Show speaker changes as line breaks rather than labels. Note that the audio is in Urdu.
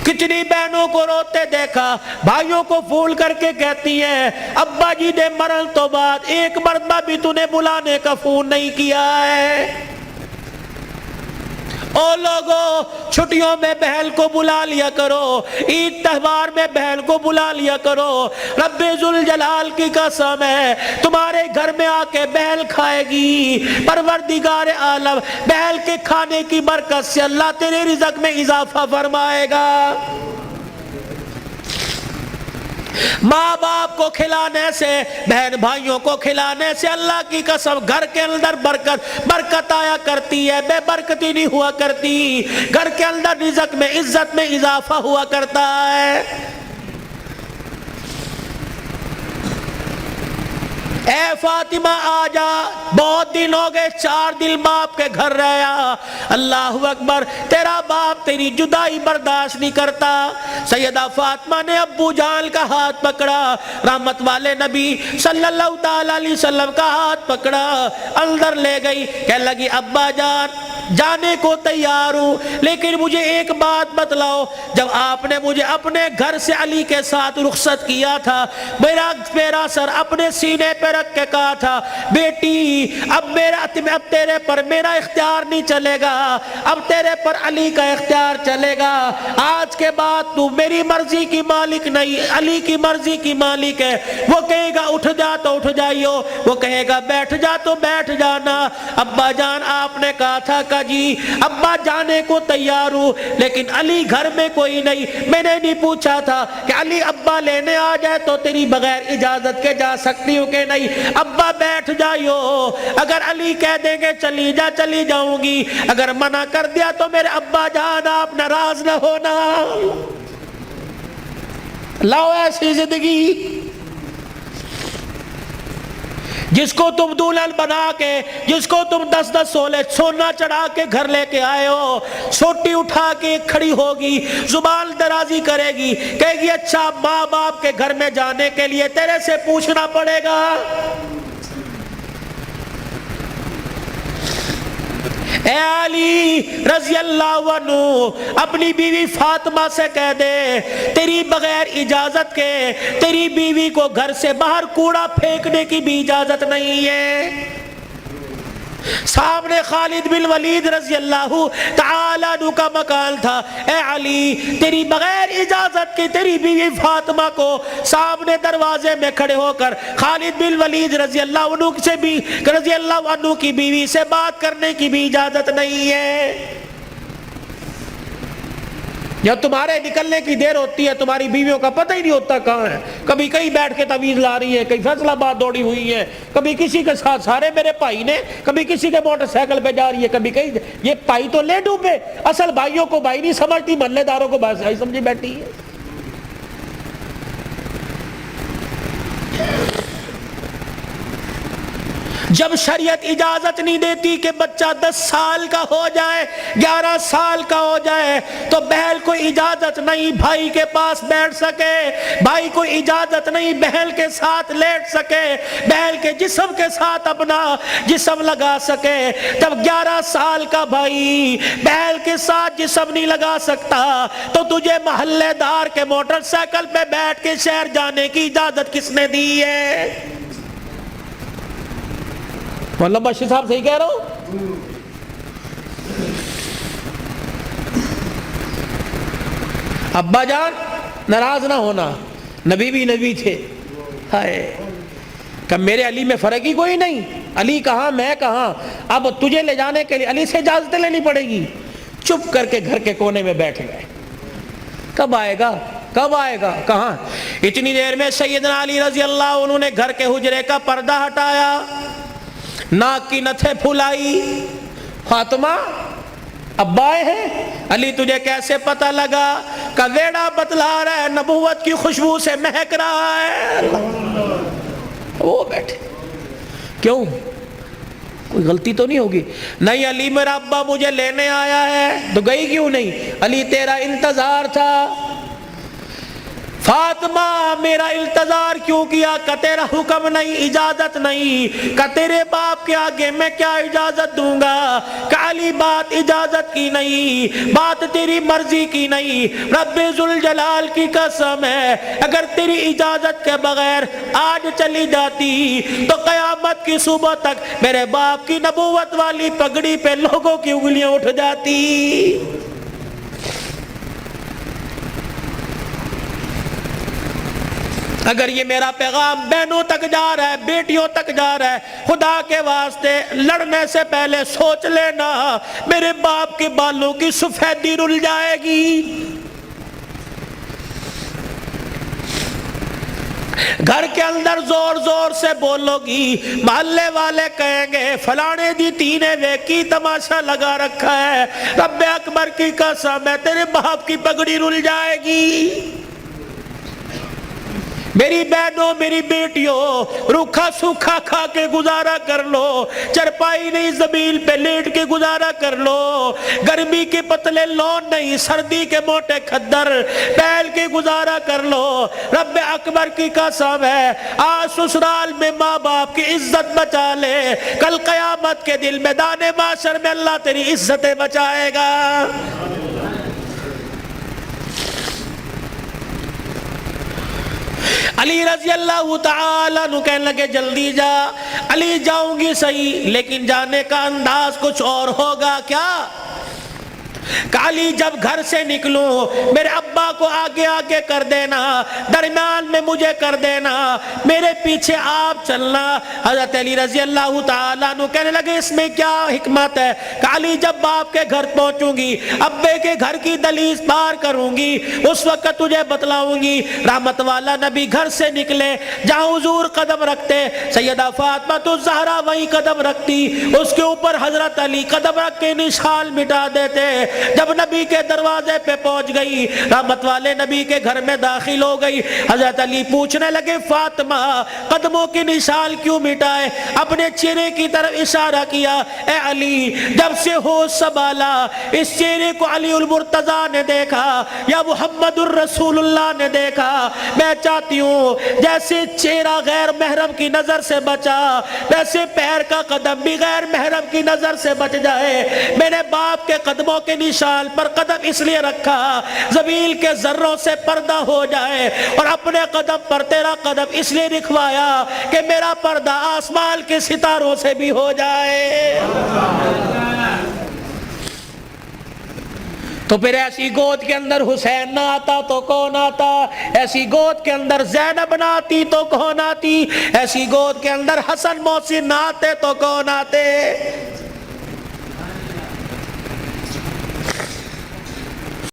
کتنی بہنوں کو روتے دیکھا، بھائیوں کو پھول کر کے کہتی ہیں ابا جی نے مرن تو بعد ایک مرتبہ بھی تو نے بلانے کا فون نہیں کیا ہے۔ او لوگوں، چھٹیوں میں بہن کو بلا لیا کرو، عید تہوار میں بہن کو بلا لیا کرو۔ رب ذوالجلال کی قسم ہے تمہارے گھر میں آ کے بہن کھائے گی، پروردگار عالم بہن کے کھانے کی برکت سے اللہ تیرے رزق میں اضافہ فرمائے گا۔ ماں باپ کو کھلانے سے، بہن بھائیوں کو کھلانے سے اللہ کی قسم گھر کے اندر برکت آیا کرتی ہے، بے برکتی نہیں ہوا کرتی۔ گھر کے اندر رزق میں، عزت میں اضافہ ہوا کرتا ہے۔ اے فاطمہ آ جا، بہت دن ہو گئے، 4 دن باپ کے گھر رہا۔ اللہ اکبر، تیرا باپ تیری جدائی برداشت نہیں کرتا۔ سیدہ فاطمہ نے ابو جان کا ہاتھ پکڑا، رحمت والے نبی صلی اللہ تعالی علیہ وسلم کا ہاتھ پکڑا، اندر لے گئی، کہنے لگی ابا جان جانے کو تیار ہوں، لیکن مجھے ایک بات بتلاؤ، جب آپ نے مجھے اپنے گھر سے علی کے ساتھ رخصت کیا تھا، میرا سر اپنے سینے پہ رکھ کے کہا تھا بیٹی اب تیرے پر میرا اختیار نہیں چلے گا، اب تیرے پر علی کا اختیار چلے گا، آج کے بعد تو میری مرضی کی مالک نہیں، علی کی مرضی کی مالک ہے۔ وہ کہے گا اٹھ جا تو اٹھ جائیو، وہ کہے گا بیٹھ جا تو بیٹھ جانا۔ ابا جان آپ نے کہا تھا کہ جی ابا جانے کو تیار ہوں، لیکن علی گھر میں کوئی نہیں، میں نے نہیں پوچھا تھا کہ علی ابا لینے آ جائے تو تیری بغیر اجازت کے جا سکتی ہوں کہ نہیں، ابا بیٹھ جائیو، اگر علی کہہ دیں گے چلی جا چلی جاؤں گی، اگر منع کر دیا تو میرے ابا جان آپ ناراض نہ ہونا۔ لاؤ ایسی زندگی جس کو تم دلہن بنا کے، جس کو تم 10 سولے سونا چڑھا کے گھر لے کے آئے ہو، سوٹی اٹھا کے کھڑی ہوگی، زبان درازی کرے گی، کہے گی اچھا ماں باپ کے گھر میں جانے کے لیے تیرے سے پوچھنا پڑے گا۔ اے علی رضی اللہ عنہ اپنی بیوی فاطمہ سے کہہ دے تیری بغیر اجازت کے تیری بیوی کو گھر سے باہر کوڑا پھینکنے کی بھی اجازت نہیں ہے۔ سامنے خالد بن ولید رضی اللہ تعالیٰ عنہ کا مکان تھا، اے علی تیری بغیر اجازت کی تیری بیوی فاطمہ کو سامنے دروازے میں کھڑے ہو کر خالد بن ولید رضی اللہ عنہ کی بیوی سے بات کرنے کی بھی اجازت نہیں ہے۔ جب تمہارے نکلنے کی دیر ہوتی ہے تمہاری بیویوں کا پتہ ہی نہیں ہوتا کہاں ہے، کبھی کہیں بیٹھ کے تعویذ لا رہی ہے، کہیں فیصل آباد دوڑی ہوئی ہے، کبھی کسی کے ساتھ سارے میرے بھائی نے، کبھی کسی کے موٹر سائیکل پہ جا رہی ہے، کبھی کہیں، یہ بھائی تو لے ڈوبے، اصل بھائیوں کو بھائی نہیں سمجھتی، محلے داروں کو بھائی سمجھی بیٹھی ہے۔ جب شریعت اجازت نہیں دیتی کہ بچہ 10 سال کا ہو جائے، 11 سال کا ہو جائے تو بہن کو اجازت نہیں بھائی کے پاس بیٹھ سکے، بھائی کو اجازت نہیں بہن کے ساتھ لیٹ سکے، بہن کے جسم کے ساتھ اپنا جسم لگا سکے۔ جب 11 سال کا بھائی بہن کے ساتھ جسم نہیں لگا سکتا تو تجھے محلے دار کے موٹر سائیکل پہ بیٹھ کے شہر جانے کی اجازت کس نے دی ہے؟ مولانا بشیر صاحب صحیح کہہ رہا ہوں؟ ابا جان ناراض نہ ہونا، نبی بھی نبی تھے، ہائے کہ میرے علی میں فرق ہی کوئی نہیں، علی کہاں میں کہاں، اب تجھے لے جانے کے لیے علی سے اجازت لینی پڑے گی۔ چپ کر کے گھر کے کونے میں بیٹھ گئے، کب آئے گا کب آئے گا کہاں؟ اتنی دیر میں سیدنا علی رضی اللہ عنہ نے گھر کے حجرے کا پردہ ہٹایا، ناک کی نتھے پھلائی، فاطمہ ابا آئے ہیں؟ علی تجھے کیسے پتہ لگا؟ کہ ویڑا بتلا رہا ہے، نبوت کی خوشبو سے مہک رہا ہے۔ وہ بیٹھے، کیوں کوئی غلطی تو نہیں ہوگی؟ نہیں علی میرا ابا مجھے لینے آیا ہے۔ تو گئی کیوں نہیں؟ علی تیرا انتظار تھا۔ فاطمہ میرا التظار کیوں کیا؟ کہ تیرا حکم نہیں، اجازت نہیں، کہ تیرے باپ کے آگے میں کیا اجازت دوں گا؟ کہ علی بات اجازت کی نہیں، بات تیری مرضی کی نہیں، رب ذوالجلال کی قسم ہے اگر تیری اجازت کے بغیر آج چلی جاتی تو قیامت کی صبح تک میرے باپ کی نبوت والی پگڑی پہ لوگوں کی انگلیاں اٹھ جاتی۔ اگر یہ میرا پیغام بہنوں تک جا رہا ہے، بیٹیوں تک جا رہا ہے، خدا کے واسطے لڑنے سے پہلے سوچ لینا میرے باپ کے بالوں کی سفیدی رل جائے گی۔ گھر کے اندر زور زور سے بولو گی، محلے والے کہیں گے فلانے دی تینے ویکی تماشا لگا رکھا ہے، رب اکبر کی قسم ہے تیرے باپ کی پگڑی رل جائے گی۔ میری بہنوں میری بیٹیوں روکھا سوکھا کھا کے گزارا کر لو، چرپائی نہیں زمین پہ لیٹ کے گزارا کر لو، گرمی کے پتلے لون نہیں سردی کے موٹے کھدر پہل کے گزارا کر لو۔ رب اکبر کی قسم ہے آج سسرال میں ماں باپ کی عزت بچا لے، کل قیامت کے دن میدان معاشر میں اللہ تیری عزتیں بچائے گا۔ علی رضی اللہ تعالیٰ عنہ کہنے لگے جلدی جا۔ علی جاؤں گی صحیح لیکن جانے کا انداز کچھ اور ہوگا۔ کیا؟ علی جب گھر سے نکلوں میرے ابا کو آگے آگے کر دینا، درمیان میں مجھے کر دینا، میرے پیچھے آپ چلنا۔ حضرت علی رضی اللہ تعالیٰ عنہ کہنے لگے اس میں کیا حکمت ہے؟ کہ علی جب باپ کے گھر پہنچوں گی، ابے کے گھر کی دہلیز پار کروں گی، اس وقت تجھے بتلاؤں گی۔ رحمت والا نبی گھر سے نکلے، جہاں حضور قدم رکھتے سیدہ فاطمہ تو زہرا وہیں قدم رکھتی، اس کے اوپر حضرت علی قدم رکھ کے نشان مٹا دیتے۔ جب نبی کے دروازے پہ پہنچ گئی، رحمت والے نبی کے گھر میں داخل ہو گئی، حضرت علی پوچھنے لگے فاطمہ قدموں کی نشان کیوں مٹائے؟ اپنے چہرے کی طرف اشارہ کیا، اے علی جب سے ہوش سنبھالا اس چہرے کو علی المرتضیٰ نے دیکھا یا محمد الرسول اللہ نے دیکھا، میں چاہتی ہوں جیسے چہرہ غیر محرم کی نظر سے بچا ویسے پیر کا قدم بھی غیر محرم کی نظر سے بچ جائے۔ میرے باپ کے قدموں کے نشان پر قدم اس لیے رکھا زمین کے ذروں سے پردہ ہو جائے، اور اپنے قدم پر تیرا قدم اس لیے رکھوایا کہ میرا پردہ آسمان کے ستاروں سے بھی ہو جائے۔ تو پھر ایسی گود کے اندر حسین نہ آتا تو کون آتا؟ ایسی گود کے اندر زینب نہ آتی تو کون آتی؟ ایسی گود کے اندر حسن محسن نہ آتے تو کون آتے؟